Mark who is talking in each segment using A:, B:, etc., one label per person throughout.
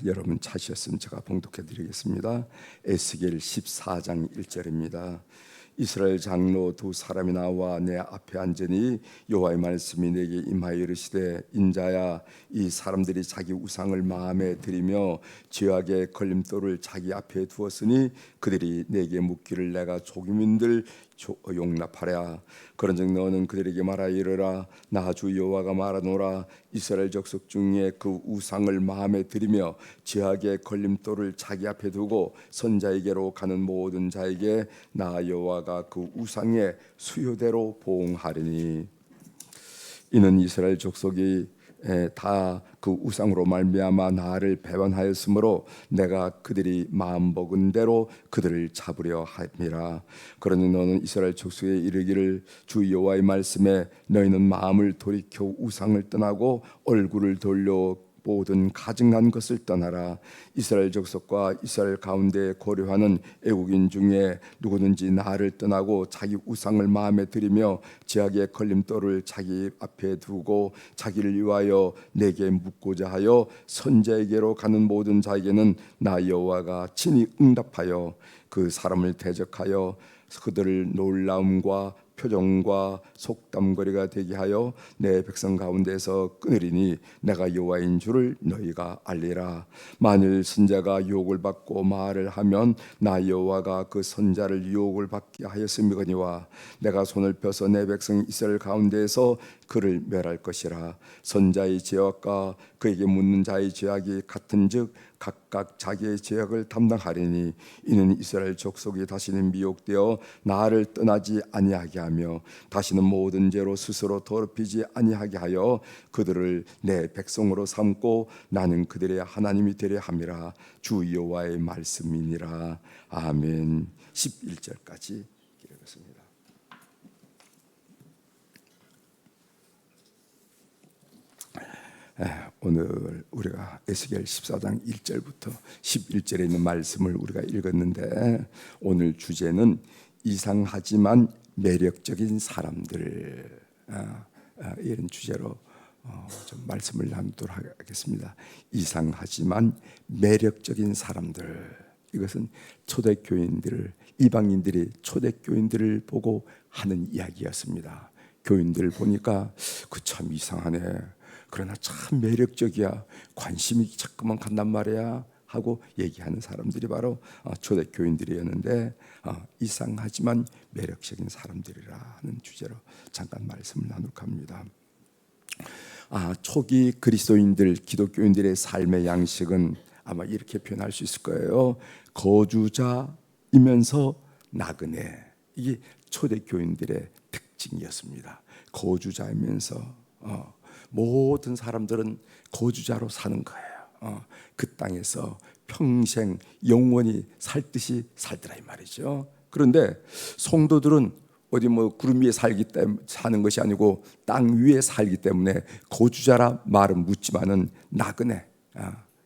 A: 여러분 찾으셨으면 제가 봉독해 드리겠습니다. 에스겔 14장 1절입니다. 이스라엘 장로 두 사람이 나와 내 앞에 앉으니 여호와의 말씀이 내게 임하여 이르시되 인자야, 이 사람들이 자기 우상을 마음에 들이며 죄악의 걸림돌을 자기 앞에 두었으니 그들이 내게 묻기를 내가 조기민들 용납하랴. 그런즉 너는 그들에게 말하여 이르라. 나 주 여호와가 말하노라. 이스라엘 족속 중에 그 우상을 마음에 들이며 죄악의 걸림돌을 자기 앞에 두고 선자에게로 가는 모든 자에게 나 여호와가 그 우상의 수요대로 보응하리니, 이는 이스라엘 족속이 다 그 우상으로 말미암아 나를 배반하였으므로 내가 그들이 마음 먹은 대로 그들을 잡으려 함이라. 그러니 너는 이스라엘 족속에 이르기를 주 여호와의 말씀에 너희는 마음을 돌이켜 우상을 떠나고 얼굴을 돌려 모든 가증난 것을 떠나라. 이스라엘 족속과 이스라엘 가운데 고려하는 애국인 중에 누구든지 나를 떠나고 자기 우상을 마음에 들이며 죄악의 걸림돌을 자기 앞에 두고 자기를 위하여 내게 묻고자 하여 선자에게로 가는 모든 자에게는 나 여호와가 친히 응답하여 그 사람을 대적하여 그들을 놀라움과 표정과 속담거리가 되게 하여 내 백성 가운데서 끊으리니 내가 여호와인 줄을 너희가 알리라. 만일 선자가 유혹을 받고 말을 하면 나 여호와가 그 선자를 유혹을 받게 하였음이거니와 내가 손을 펴서 내 백성 이스라엘 가운데에서 그를 멸할 것이라. 선자의 죄악과 그에게 묻는 자의 죄악이 같은즉 각각 자기의 죄악을 담당하리니, 이는 이스라엘 족속이 다시는 미혹되어 나를 떠나지 아니하게 하며 다시는 모든 죄로 스스로 더럽히지 아니하게 하여 그들을 내 백성으로 삼고 나는 그들의 하나님이 되려 함이라. 주 여호와의 말씀이니라. 아멘. 11절까지 읽었습니다. 오늘 우리가 에스겔 14장 1절부터 11절에 있는 말씀을 우리가 읽었는데, 오늘 주제는 이상하지만 매력적인 사람들, 이런 주제로 좀 말씀을 나누도록 하겠습니다. 이상하지만 매력적인 사람들, 이것은 초대교인들을, 이방인들이 초대교인들을 보고 하는 이야기였습니다. 교인들을 보니까 그 참 이상하네, 그러나 참 매력적이야, 관심이 자꾸만 간단 말이야 하고 얘기하는 사람들이 바로 초대교인들이었는데, 이상하지만 매력적인 사람들이라 하는 주제로 잠깐 말씀을 나눌까 합니다. 초기 그리스도인들, 기독교인들의 삶의 양식은 아마 이렇게 표현할 수 있을 거예요. 거주자이면서 나그네. 이게 초대교인들의 특징이었습니다. 거주자이면서 모든 사람들은 거주자로 사는 거예요. 그 땅에서 평생 영원히 살 듯이 살더라 이 말이죠. 그런데 성도들은 어디 구름 위에 살기 때문에 사는 것이 아니고 땅 위에 살기 때문에 거주자라 말은 묻지만은 나그네,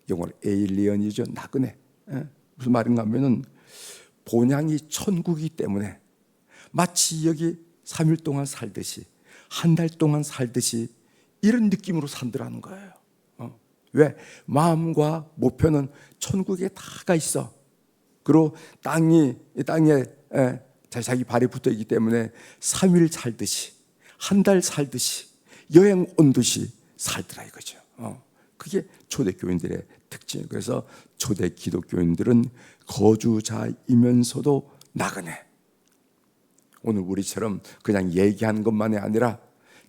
A: 영어로 에일리언이죠. 나그네. 무슨 말인가 하면은 본향이 천국이기 때문에 마치 여기 3일 동안 살듯이, 한 달 동안 살듯이 이런 느낌으로 산다라는 거예요. 왜? 마음과 목표는 천국에 다가 있어. 그리고 땅에 자기 발이 붙어 있기 때문에 3일 살듯이, 한 달 살듯이, 여행 온 듯이 살더라 이거죠. 그게 초대교인들의 특징이에요. 그래서 초대 기독교인들은 거주자이면서도 나그네. 오늘 우리처럼 그냥 얘기하는 것만이 아니라,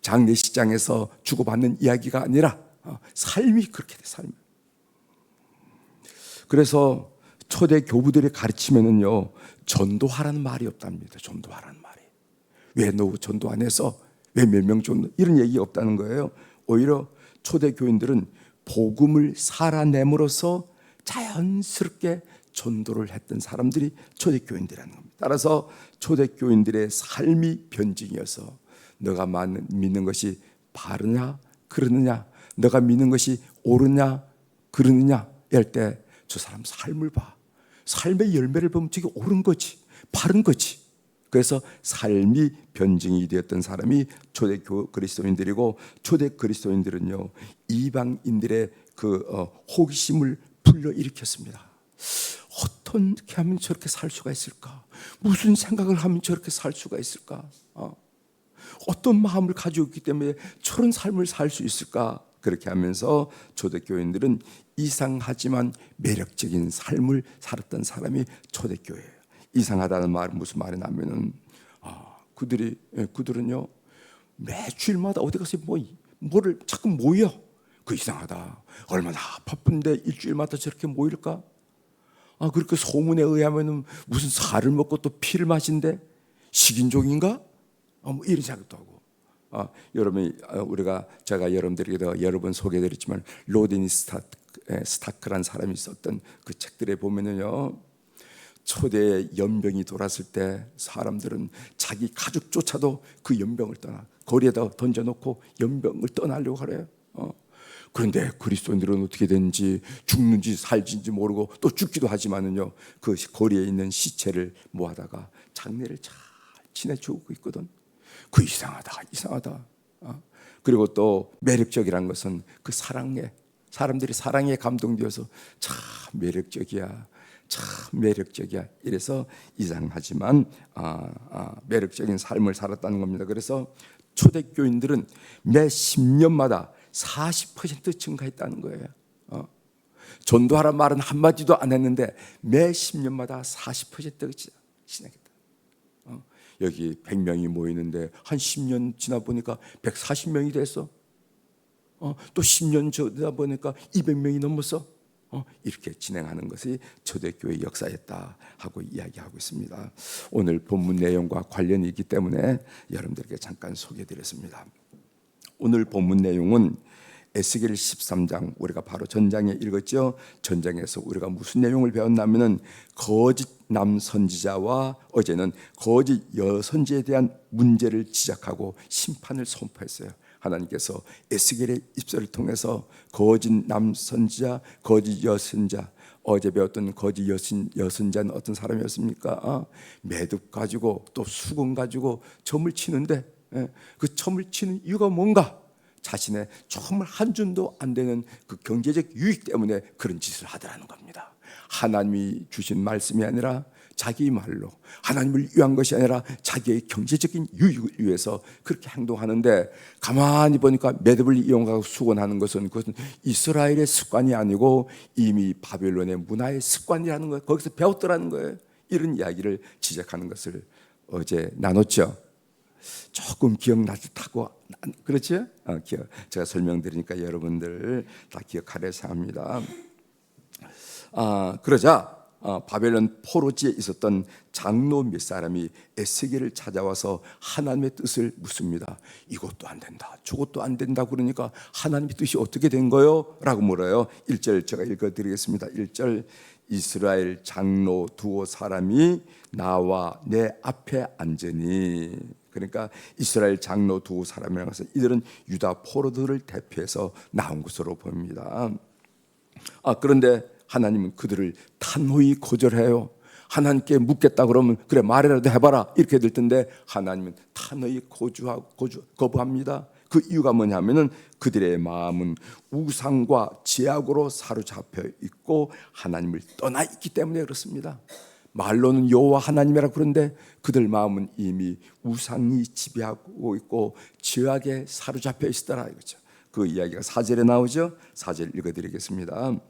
A: 장례식장에서 주고받는 이야기가 아니라 삶이 그렇게 돼, 삶. 그래서 초대 교부들이 가르치면은요, 전도하라는 말이 없답니다. 전도하라는 말이. 왜 너 전도 안 해서? 왜 몇 명 전도? 이런 얘기 없다는 거예요. 오히려 초대 교인들은 복음을 살아냄으로써 자연스럽게 전도를 했던 사람들이 초대 교인들이라는 겁니다. 따라서 초대 교인들의 삶이 변증이어서 너가 믿는 것이 바르냐 그르느냐, 너가 믿는 것이 옳으냐 그르느냐 할 때 저 사람 삶을 봐. 삶의 열매를 보면 저게 옳은 거지, 바른 거지. 그래서 삶이 변증이 되었던 사람이 초대 그리스도인들이고, 초대 그리스도인들은요, 이방인들의 그 호기심을 불러일으켰습니다. 어떻게 하면 저렇게 살 수가 있을까? 무슨 생각을 하면 저렇게 살 수가 있을까? 어떤 마음을 가지고 있기 때문에 저런 삶을 살 수 있을까? 그렇게 하면서 초대교인들은 이상하지만 매력적인 삶을 살았던 사람이 초대교회예요. 이상하다는 말은 무슨 말이냐면은 그들은요 매주일마다 어디 가서 뭐를 자꾸 모여. 그 이상하다. 얼마나 바쁜데 일주일마다 저렇게 모일까? 그렇게 소문에 의하면은 무슨 살을 먹고 또 피를 마신대? 식인종인가? 뭐 이런 생각도 하고. 여러분이 제가 여러분들에게 여러 번 소개해드렸지만 로디니 스타크라는 사람이 썼던 그 책들에 보면은요. 초대 연병이 돌았을 때 사람들은 자기 가족조차도 그 연병을 거리에다 던져놓고 연병을 떠나려고 하래요. 그런데 그리스도인들은 어떻게 되는지 죽는지 살진지 모르고 또 죽기도 하지만은요 그 거리에 있는 시체를 모아다가 장례를 잘 지내주고 있거든. 그 이상하다. 그리고 또 매력적이라는 것은 그 사람들이 사랑에 감동되어서 참 매력적이야. 이래서 이상하지만 매력적인 삶을 살았다는 겁니다. 그래서 초대교인들은 매 10년마다 40% 증가했다는 거예요. 전도하란 말은 한마디도 안 했는데 매 10년마다 40%가 지나겠다. 여기 100명이 모이는데 한 10년 지나 보니까 140명이 됐어. 또 10년 지나 보니까 200명이 넘었어. 이렇게 진행하는 것이 초대교회 역사였다 하고 이야기하고 있습니다. 오늘 본문 내용과 관련이 있기 때문에 여러분들에게 잠깐 소개해드렸습니다. 오늘 본문 내용은 에스겔 13장, 우리가 바로 전장에 읽었죠. 전장에서 우리가 무슨 내용을 배웠냐면은 거짓 남선지자와 어제는 거짓 여선지에 대한 문제를 지적하고 심판을 선포했어요. 하나님께서 에스겔의 입술을 통해서 거짓 남선지자, 거짓 여선자, 어제 배웠던 거짓 여선자는 어떤 사람이었습니까? 매듭 가지고 또 수건 가지고 점을 치는데 그 점을 치는 이유가 뭔가? 자신의 정말 한 줌도 안 되는 그 경제적 유익 때문에 그런 짓을 하더라는 겁니다. 하나님이 주신 말씀이 아니라 자기 말로, 하나님을 위한 것이 아니라 자기의 경제적인 유익을 위해서 그렇게 행동하는데, 가만히 보니까 매듭을 이용하고 수건하는 것은 그것은 이스라엘의 습관이 아니고 이미 바벨론의 문화의 습관이라는 거예요. 거기서 배웠더라는 거예요. 이런 이야기를 지적하는 것을 어제 나눴죠. 조금 기억날 듯하고 그렇죠? 제가 설명드리니까 여러분들 다 기억하려 합니다. 그러자 바벨론 포로지에 있었던 장로 몇 사람이 에스겔을 찾아와서 하나님의 뜻을 묻습니다. 이것도 안 된다, 저것도 안 된다. 그러니까 하나님의 뜻이 어떻게 된 거요? 라고 물어요. 1절 제가 읽어드리겠습니다. 1절 이스라엘 장로 두어 사람이 나와 내 앞에 앉으니, 그러니까 이스라엘 장로 두 사람이라고 해서 이들은 유다 포로들을 대표해서 나온 것으로 보입니다. 그런데 하나님은 그들을 단호히 거절해요. 하나님께 묻겠다 그러면 그래 말이라도 해봐라 이렇게 될 텐데 하나님은 단호히 거부합니다. 그 이유가 뭐냐면은 그들의 마음은 우상과 제약으로 사로잡혀 있고 하나님을 떠나 있기 때문에 그렇습니다. 말로는 여호와 하나님이라 그러는데 그들 마음은 이미 우상이 지배하고 있고 죄악에 사로잡혀 있더라 이거죠. 그 이야기가 4절에 나오죠. 4절 읽어드리겠습니다.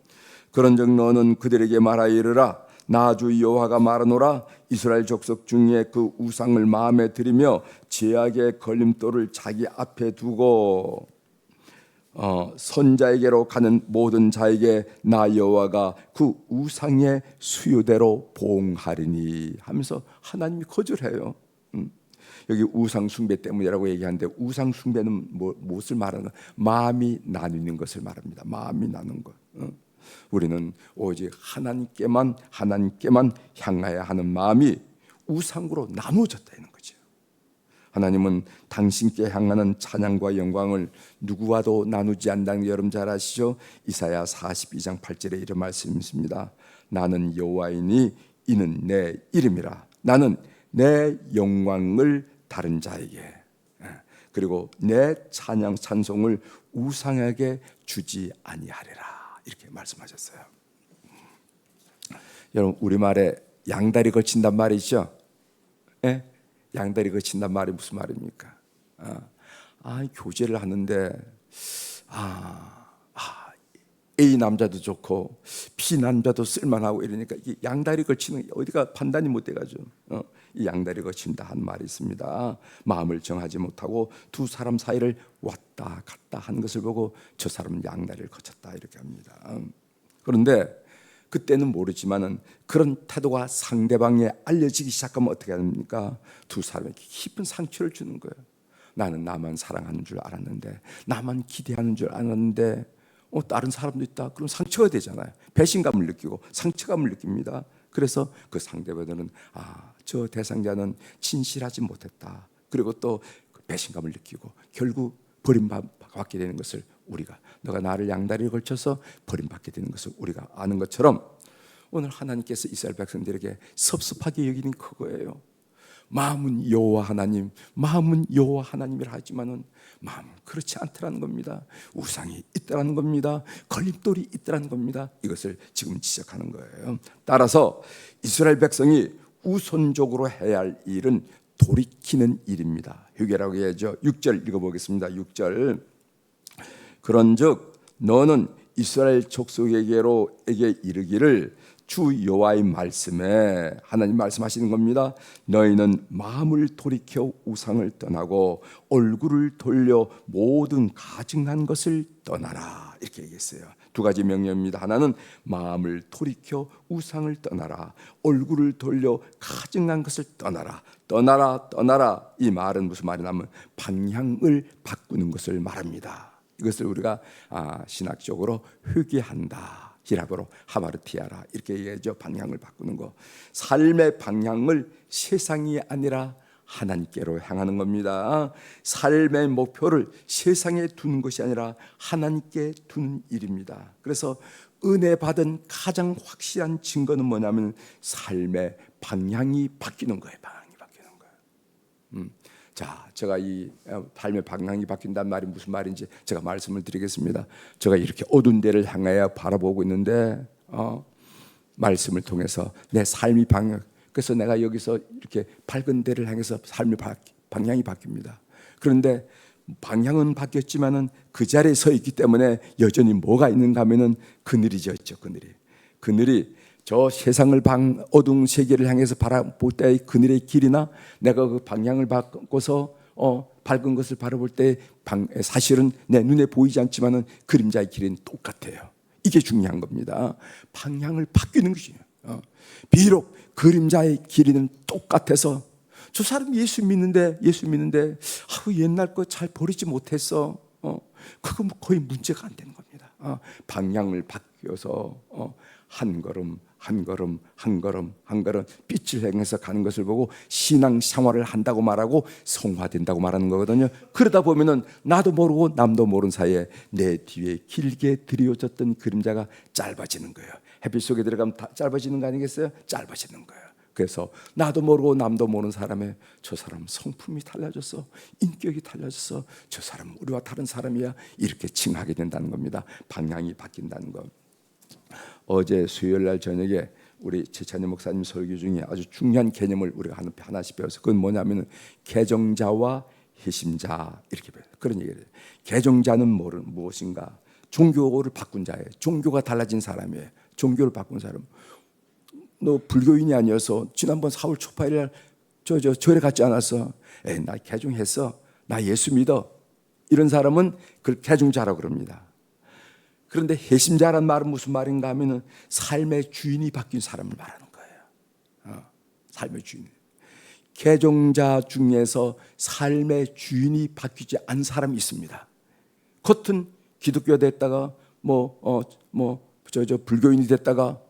A: 그런즉 너는 그들에게 말하여 이르라. 나 주 여호와가 말하노라. 이스라엘 족속 중에 그 우상을 마음에 들이며 죄악의 걸림돌을 자기 앞에 두고 선자에게로 가는 모든 자에게 나 여호와가 그 우상의 수요대로 보응하리니 하면서 하나님이 거절해요. 여기 우상 숭배 때문이라고 얘기하는데 우상 숭배는 무엇을 말하는? 마음이 나뉘는 것을 말합니다. 마음이 나눈 것. 우리는 오직 하나님께만 향하여야 하는 마음이 우상으로 나누어졌다는 거죠. 하나님은 당신께 향하는 찬양과 영광을 누구와도 나누지 않는다는 게 여러분 잘 아시죠? 이사야 42장 8절에 이런 말씀이 있습니다. 나는 여호와이니 이는 내 이름이라. 나는 내 영광을 다른 자에게, 그리고 내 찬송을 우상에게 주지 아니하리라. 이렇게 말씀하셨어요. 여러분 우리말에 양다리 걸친단 말이 있죠. 예? 양다리 걸친단 말이 무슨 말입니까? 교제를 하는데 A 남자도 좋고 B 남자도 쓸만하고 이러니까 이게 양다리 걸치는 어디가 판단이 못 돼가지고 이 양다리 걸친다 한 말이 있습니다. 마음을 정하지 못하고 두 사람 사이를 왔다 갔다 한 것을 보고 저 사람은 양다리를 거쳤다 이렇게 합니다. 그런데 그때는 모르지만은 그런 태도가 상대방에 알려지기 시작하면 어떻게 합니까? 두 사람에게 깊은 상처를 주는 거예요. 나는 나만 사랑하는 줄 알았는데, 나만 기대하는 줄 알았는데 다른 사람도 있다. 그럼 상처가 되잖아요. 배신감을 느끼고 상처감을 느낍니다. 그래서 그 상대방들은 저 대상자는 진실하지 못했다. 그리고 또 배신감을 느끼고 결국 버림받게 되는 것을 우리가, 너가 나를 양다리에 걸쳐서 버림받게 되는 것을 우리가 아는 것처럼 오늘 하나님께서 이스라엘 백성들에게 섭섭하게 여기는 그거예요. 마음은 여호와 하나님, 마음은 여호와 하나님이라 하지만은 마음은 그렇지 않더라는 겁니다. 우상이 있다라는 겁니다. 걸림돌이 있다라는 겁니다. 이것을 지금 지적하는 거예요. 따라서 이스라엘 백성이 우선적으로 해야 할 일은 돌이키는 일입니다. 회개라고 해야죠. 6절 읽어보겠습니다. 6절. 그런즉 너는 이스라엘 족속에게 이르기를, 주 여호와의 말씀에, 하나님 말씀하시는 겁니다. 너희는 마음을 돌이켜 우상을 떠나고 얼굴을 돌려 모든 가증난 것을 떠나라, 이렇게 얘기했어요. 두 가지 명령입니다. 하나는 마음을 돌이켜 우상을 떠나라, 얼굴을 돌려 가증난 것을 떠나라. 떠나라 이 말은 무슨 말이냐면 방향을 바꾸는 것을 말합니다. 이것을 우리가 신학적으로 회개한다, 히라보로 하마르티아라 이렇게 얘기하죠. 방향을 바꾸는 거. 삶의 방향을 세상이 아니라 하나님께로 향하는 겁니다. 삶의 목표를 세상에 두는 것이 아니라 하나님께 두는 일입니다. 그래서 은혜 받은 가장 확실한 증거는 뭐냐면 삶의 방향이 바뀌는 거예요. 방향이 바뀌는 거예요. 자, 제가 이 삶의 방향이 바뀐다는 말이 무슨 말인지 제가 말씀을 드리겠습니다. 제가 이렇게 어두운 데를 향하여 바라보고 있는데 말씀을 통해서 내 삶이 방향, 그래서 내가 여기서 이렇게 밝은 데를 향해서 삶의 방향이 바뀝니다. 그런데 방향은 바뀌었지만은 그 자리에 서 있기 때문에 여전히 뭐가 있는가 하면은 그늘이 져 있죠. 그늘이 저 세상을 어두운 세계를 향해서 바라볼 때의 그늘의 길이나 내가 그 방향을 바꿔서 밝은 것을 바라볼 때 사실은 내 눈에 보이지 않지만은 그림자의 길은 똑같아요. 이게 중요한 겁니다. 방향을 바뀌는 것이에요. 비록 그림자의 길이는 똑같아서 저 사람 예수 믿는데 옛날 거 잘 버리지 못했어. 그거 거의 문제가 안 되는 겁니다. 방향을 바뀌어서 한 걸음 빛을 향해서 가는 것을 보고 신앙 생활을 한다고 말하고 성화된다고 말하는 거거든요. 그러다 보면은 나도 모르고 남도 모르는 사이에 내 뒤에 길게 드리워졌던 그림자가 짧아지는 거예요. 햇빛 속에 들어가면 다 짧아지는 거 아니겠어요? 짧아지는 거예요. 그래서 나도 모르고 남도 모르는 사람의 저 사람 성품이 달라졌어, 인격이 달라졌어, 저 사람 우리와 다른 사람이야, 이렇게 칭하게 된다는 겁니다. 방향이 바뀐다는 것. 어제 수요일날 저녁에 우리 최찬희 목사님 설교 중에 아주 중요한 개념을 우리가 하나씩 배웠어요. 그건 뭐냐면 개종자와 회심자, 이렇게 배워요. 그런 얘기를 해요. 개종자는 무엇인가? 종교를 바꾼 자예요. 종교가 달라진 사람이에요. 종교를 바꾼 사람. 너 불교인이 아니어서 지난번 4월 초파일날 절에 갔지 않았어? 나 개종했어, 나 예수 믿어, 이런 사람은 그걸 개종자라고 그럽니다. 그런데 회심자란 말은 무슨 말인가 하면은 삶의 주인이 바뀐 사람을 말하는 거예요. 삶의 주인. 개종자 중에서 삶의 주인이 바뀌지 않은 사람이 있습니다. 겉은 기독교 됐다가 불교인이 됐다가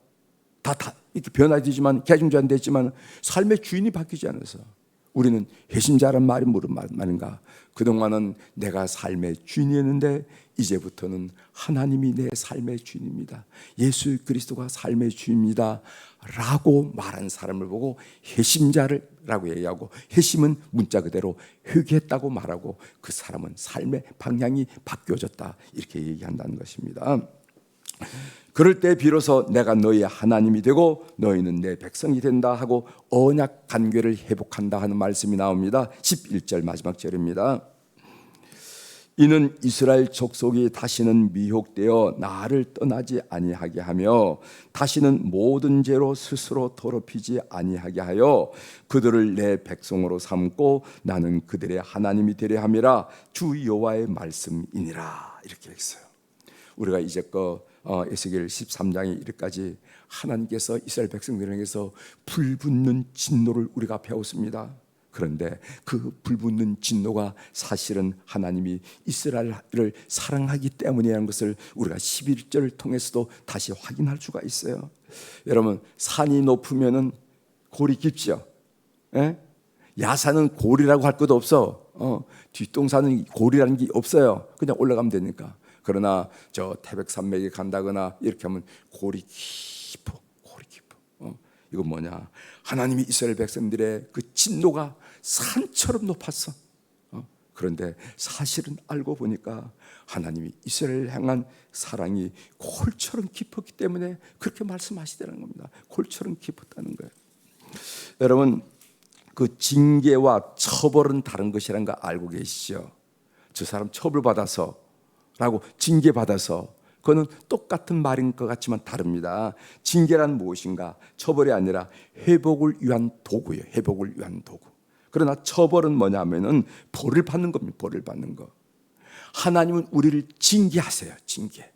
A: 다 이렇게 변화되지만, 개종자는 됐지만 삶의 주인이 바뀌지 않아서 우리는 회심자란 말이 무슨 말인가? 그동안은 내가 삶의 주인이었는데 이제부터는 하나님이 내 삶의 주인입니다, 예수 그리스도가 삶의 주인입니다 라고 말한 사람을 보고 회심자라고 얘기하고, 회심은 문자 그대로 회개했다고 말하고 그 사람은 삶의 방향이 바뀌어졌다, 이렇게 얘기한다는 것입니다. 그럴 때 비로소 내가 너희의 하나님이 되고 너희는 내 백성이 된다 하고 언약 관계를 회복한다 하는 말씀이 나옵니다. 11절 마지막 절입니다. 이는 이스라엘 족속이 다시는 미혹되어 나를 떠나지 아니하게 하며 다시는 모든 죄로 스스로 더럽히지 아니하게 하여 그들을 내 백성으로 삼고 나는 그들의 하나님이 되려 함이라 주 여호와의 말씀이니라. 이렇게 했어요. 우리가 이제껏 에스겔 13장에 이르까지 하나님께서 이스라엘 백성들에게서 불붙는 진노를 우리가 배웠습니다. 그런데 그 불붙는 진노가 사실은 하나님이 이스라엘을 사랑하기 때문이라는 것을 우리가 11절을 통해서도 다시 확인할 수가 있어요. 여러분, 산이 높으면은 골이 깊죠. 예? 야산은 골이라고 할 것도 없어. 뒷동산은 골이라는 게 없어요. 그냥 올라가면 되니까. 그러나 저 태백산맥에 간다거나 이렇게 하면 골이 깊어. 골이 깊어. 이건 뭐냐? 하나님이 이스라엘 백성들의 그 진노가 산처럼 높았어. 그런데 사실은 알고 보니까 하나님이 이스라엘을 향한 사랑이 골처럼 깊었기 때문에 그렇게 말씀하시다는 겁니다. 골처럼 깊었다는 거예요. 여러분, 그 징계와 처벌은 다른 것이라는 거 알고 계시죠? 저 사람 처벌받아서 라고 징계받아서, 그거는 똑같은 말인 것 같지만 다릅니다. 징계란 무엇인가? 처벌이 아니라 회복을 위한 도구예요. 회복을 위한 도구. 그러나 처벌은 뭐냐면은 벌을 받는 겁니다. 벌을 받는 거. 하나님은 우리를 징계하세요. 징계.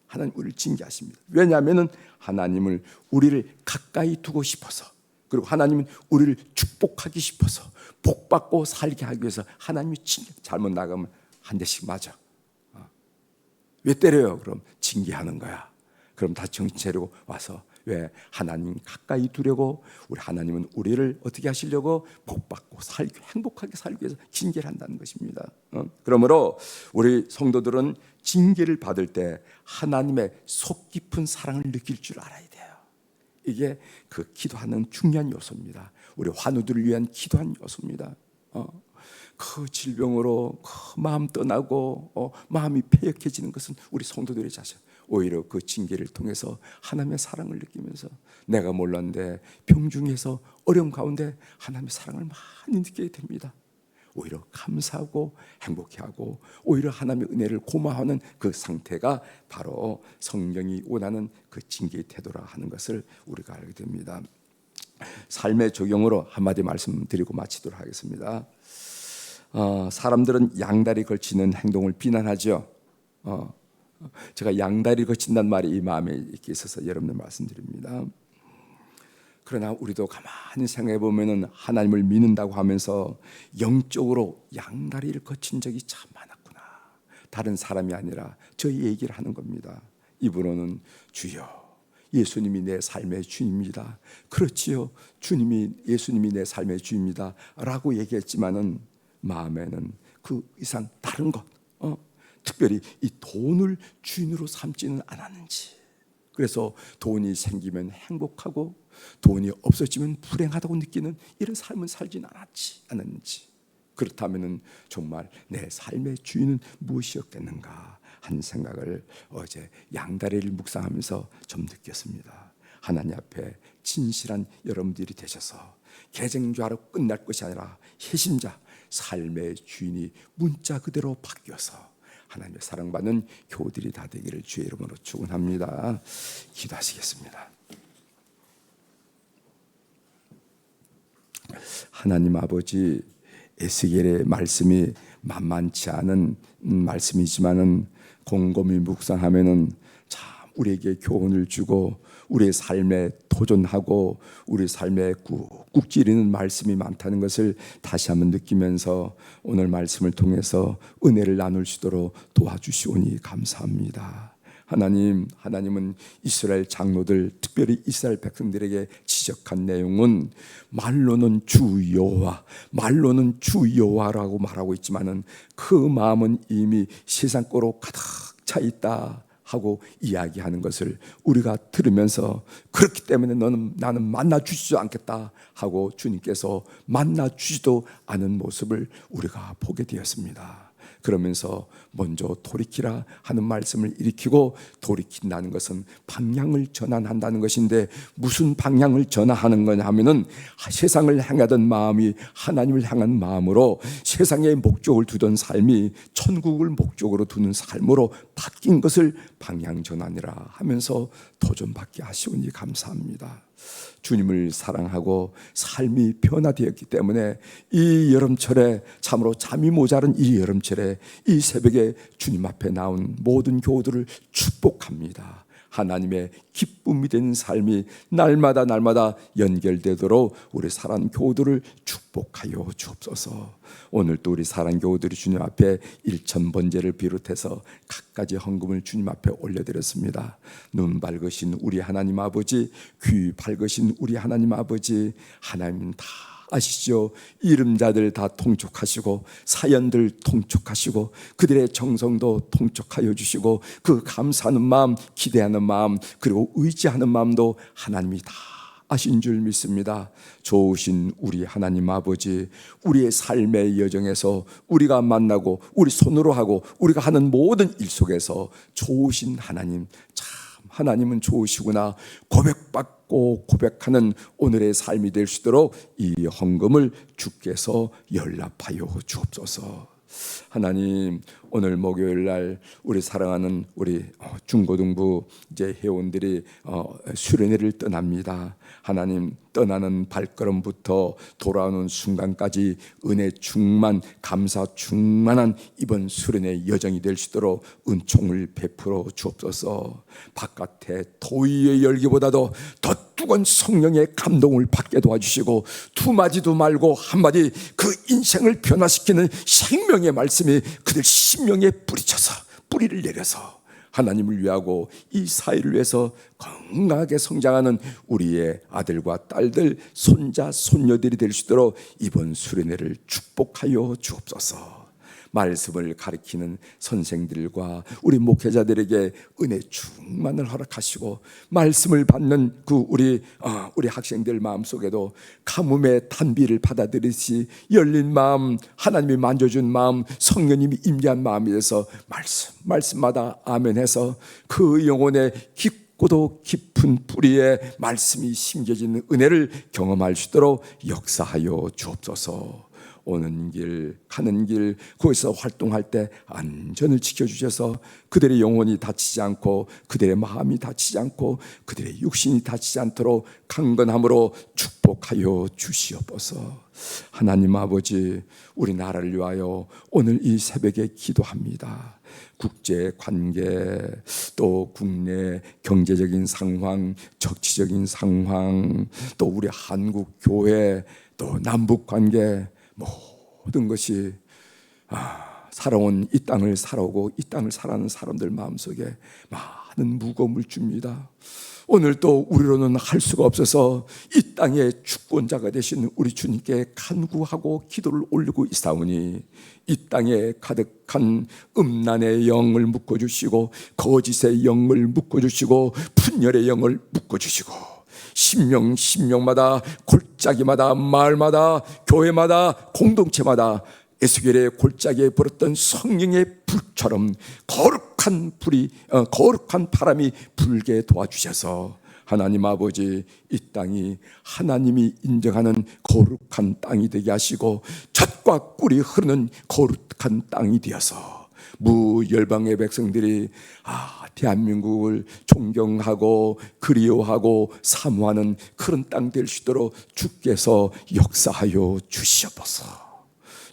A: 하나님 우리를 징계하십니다. 왜냐하면은 하나님을 우리를 가까이 두고 싶어서, 그리고 하나님은 우리를 축복하기 싶어서, 복받고 살게 하기 위해서 하나님이 징계. 잘못 나가면 한 대씩 맞아. 왜 때려요? 그럼 징계하는 거야. 그럼 다 정신 차리고 와서, 왜? 하나님 가까이 두려고, 우리 하나님은 우리를 어떻게 하시려고? 복받고 살기, 행복하게 살기 위해서 징계를 한다는 것입니다. 그러므로 우리 성도들은 징계를 받을 때 하나님의 속 깊은 사랑을 느낄 줄 알아야 돼요. 이게 그 기도하는 중요한 요소입니다. 우리 환우들을 위한 기도한 요소입니다. 그 질병으로 마음 떠나고 마음이 패역해지는 것은 우리 성도들의 자신. 오히려 그 징계를 통해서 하나님의 사랑을 느끼면서, 내가 몰랐는데 병중에서 어려움 가운데 하나님의 사랑을 많이 느끼게 됩니다. 오히려 감사하고 행복해하고 오히려 하나님의 은혜를 고마워하는 그 상태가 바로 성령이 원하는 그 징계의 태도라 하는 것을 우리가 알게 됩니다. 삶의 적용으로 한마디 말씀드리고 마치도록 하겠습니다. 사람들은 양다리 걸치는 행동을 비난하죠. 제가 양다리 걸친다는 말이 이 마음에 이렇게 있어서 여러분들 말씀드립니다. 그러나 우리도 가만히 생각해 보면은 하나님을 믿는다고 하면서 영적으로 양다리를 거친 적이 참 많았구나. 다른 사람이 아니라 저희 얘기를 하는 겁니다. 입으로는 주여, 예수님이 내 삶의 주입니다. 그렇지요, 예수님이 내 삶의 주입니다 라고 얘기했지만은 마음에는 그 이상 다른 것, 특별히 이 돈을 주인으로 삼지는 않았는지, 그래서 돈이 생기면 행복하고 돈이 없어지면 불행하다고 느끼는 이런 삶을 살지는 않았는지, 그렇다면 정말 내 삶의 주인은 무엇이었겠는가 하는 생각을 어제 양다리를 묵상하면서 좀 느꼈습니다. 하나님 앞에 진실한 여러분들이 되셔서 개쟁주하러 끝날 것이 아니라 회심자, 삶의 주인이 문자 그대로 바뀌어서 하나님의 사랑받는 교우들이 다 되기를 주의 이름으로 축원합니다. 기도하시겠습니다. 하나님 아버지, 에스겔의 말씀이 만만치 않은 말씀이지만은 곰곰이 묵상하면은 참 우리에게 교훈을 주고 우리의 삶에 도전하고 우리 삶에 꾹꾹 찌르는 말씀이 많다는 것을 다시 한번 느끼면서 오늘 말씀을 통해서 은혜를 나눌 수 있도록 도와주시오니 감사합니다. 하나님은 이스라엘 장로들, 특별히 이스라엘 백성들에게 지적한 내용은 말로는 주 여호와라고 말하고 있지만은 그 마음은 이미 세상 거로 가득 차 있다 하고 이야기하는 것을 우리가 들으면서, 그렇기 때문에 나는 만나 주시지 않겠다 하고 주님께서 만나 주지도 않은 모습을 우리가 보게 되었습니다. 그러면서 먼저 돌이키라 하는 말씀을 일으키고, 돌이킨다는 것은 방향을 전환한다는 것인데, 무슨 방향을 전환하는 거냐 하면은 세상을 향하던 마음이 하나님을 향한 마음으로, 세상에 목적을 두던 삶이 천국을 목적으로 두는 삶으로 바뀐 것을 방향 전환이라 하면서 도전받게 하시오니 감사합니다. 주님을 사랑하고 삶이 변화되었기 때문에 이 여름철에, 참으로 잠이 모자른 이 여름철에 이 새벽에 주님 앞에 나온 모든 교우들을 축복합니다. 하나님의 기쁨이 되는 삶이 날마다 연결되도록 우리 사랑 교우들을 축복하여 주옵소서. 오늘 또 우리 사랑 교우들이 주님 앞에 1,000번제를 비롯해서 갖가지 헌금을 주님 앞에 올려드렸습니다. 눈 밝으신 우리 하나님 아버지, 귀 밝으신 우리 하나님 아버지, 하나님은 다 아시죠? 이름자들 다 통촉하시고, 사연들 통촉하시고, 그들의 정성도 통촉하여 주시고, 그 감사하는 마음, 기대하는 마음, 그리고 의지하는 마음도 하나님이 다 아신 줄 믿습니다. 좋으신 우리 하나님 아버지, 우리의 삶의 여정에서 우리가 만나고 우리 손으로 하고 우리가 하는 모든 일 속에서 좋으신 하나님, 참 하나님은 좋으시구나 고백받고 고백하는 오늘의 삶이 될 수 있도록 이 헌금을 주께서 연락하여 주옵소서. 하나님, 오늘 목요일 날 우리 사랑하는 우리 중고등부 이제 회원들이 수련회를 떠납니다. 하나님, 떠나는 발걸음부터 돌아오는 순간까지 은혜 충만, 감사 충만한 이번 수련회 여정이 될 수 있도록 은총을 베풀어 주옵소서. 바깥에 더위의 열기보다도 더 뜨거운 성령의 감동을 받게 도와주시고, 두 마디도 말고 한마디 그 인생을 변화시키는 생명의 말씀이 그들 심령에 뿌리를 내려서 하나님을 위하고 이 사회를 위해서 건강하게 성장하는 우리의 아들과 딸들, 손자, 손녀들이 될 수 있도록 이번 수련회를 축복하여 주옵소서. 말씀을 가르치는 선생들과 우리 목회자들에게 은혜 충만을 허락하시고, 말씀을 받는 그 우리 학생들 마음속에도 가뭄의 단비를 받아들이시 열린 마음, 하나님이 만져준 마음, 성령님이 임재한 마음이 돼서 말씀마다 아멘해서 그 영혼의 깊고도 깊은 뿌리에 말씀이 심겨지는 은혜를 경험할 수 있도록 역사하여 주옵소서. 오는 길, 가는 길, 거기서 활동할 때 안전을 지켜주셔서 그들의 영혼이 다치지 않고, 그들의 마음이 다치지 않고, 그들의 육신이 다치지 않도록 강건함으로 축복하여 주시옵소서. 하나님 아버지, 우리나라를 위하여 오늘 이 새벽에 기도합니다. 국제 관계, 또 국내 경제적인 상황, 정치적인 상황, 또 우리 한국 교회, 또 남북 관계, 모든 것이 살아온 이 땅을 살아오고 이 땅을 살아가는 사람들 마음속에 많은 무거움을 줍니다. 오늘 또 우리로는 할 수가 없어서 이 땅의 주권자가 되신 우리 주님께 간구하고 기도를 올리고 있사오니, 이 땅에 가득한 음란의 영을 묶어주시고, 거짓의 영을 묶어주시고, 분열의 영을 묶어주시고, 신명마다, 골짜기마다, 마을마다, 교회마다, 공동체마다 에스겔의 골짜기에 불었던 성령의 불처럼 거룩한 바람이 불게 도와주셔서 하나님 아버지, 이 땅이 하나님이 인정하는 거룩한 땅이 되게 하시고, 젖과 꿀이 흐르는 거룩한 땅이 되어서 무열방의 백성들이 대한민국을 존경하고 그리워하고 사모하는 그런 땅 될 수 있도록 주께서 역사하여 주시옵소서.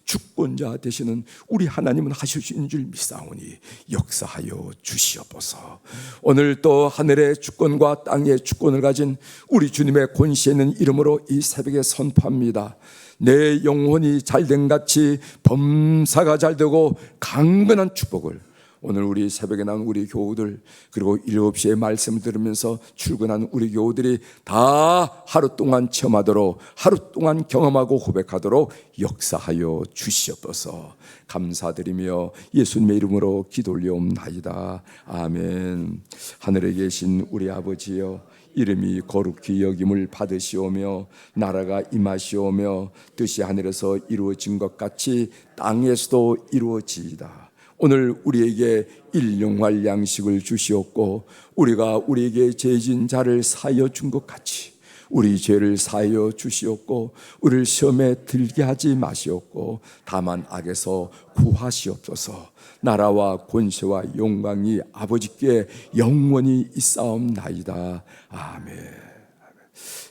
A: 주권자 되시는 우리 하나님은 하실 수 있는 줄 믿사오니 역사하여 주시옵소서. 오늘 또 하늘의 주권과 땅의 주권을 가진 우리 주님의 권세 있는 이름으로 이 새벽에 선포합니다. 내 영혼이 잘된 같이 범사가 잘되고 강건한 축복을 오늘 우리 새벽에 나온 우리 교우들, 그리고 7시에 말씀을 들으면서 출근한 우리 교우들이 다 하루 동안 체험하도록, 하루 동안 경험하고 고백하도록 역사하여 주시옵소서. 감사드리며 예수님의 이름으로 기도 올려옵나이다. 아멘. 하늘에 계신 우리 아버지여, 이름이 거룩히 여김을 받으시오며 나라가 임하시오며 뜻이 하늘에서 이루어진 것 같이 땅에서도 이루어지이다. 오늘 우리에게 일용할 양식을 주시옵고 우리가 우리에게 죄진 자를 사하여 준 것 같이 우리 죄를 사하여 주시옵고 우리를 시험에 들게 하지 마시옵고 다만 악에서 구하시옵소서. 나라와 권세와 영광이 아버지께 영원히 있사옵나이다. 아멘.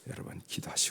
A: 여러분 기도하시고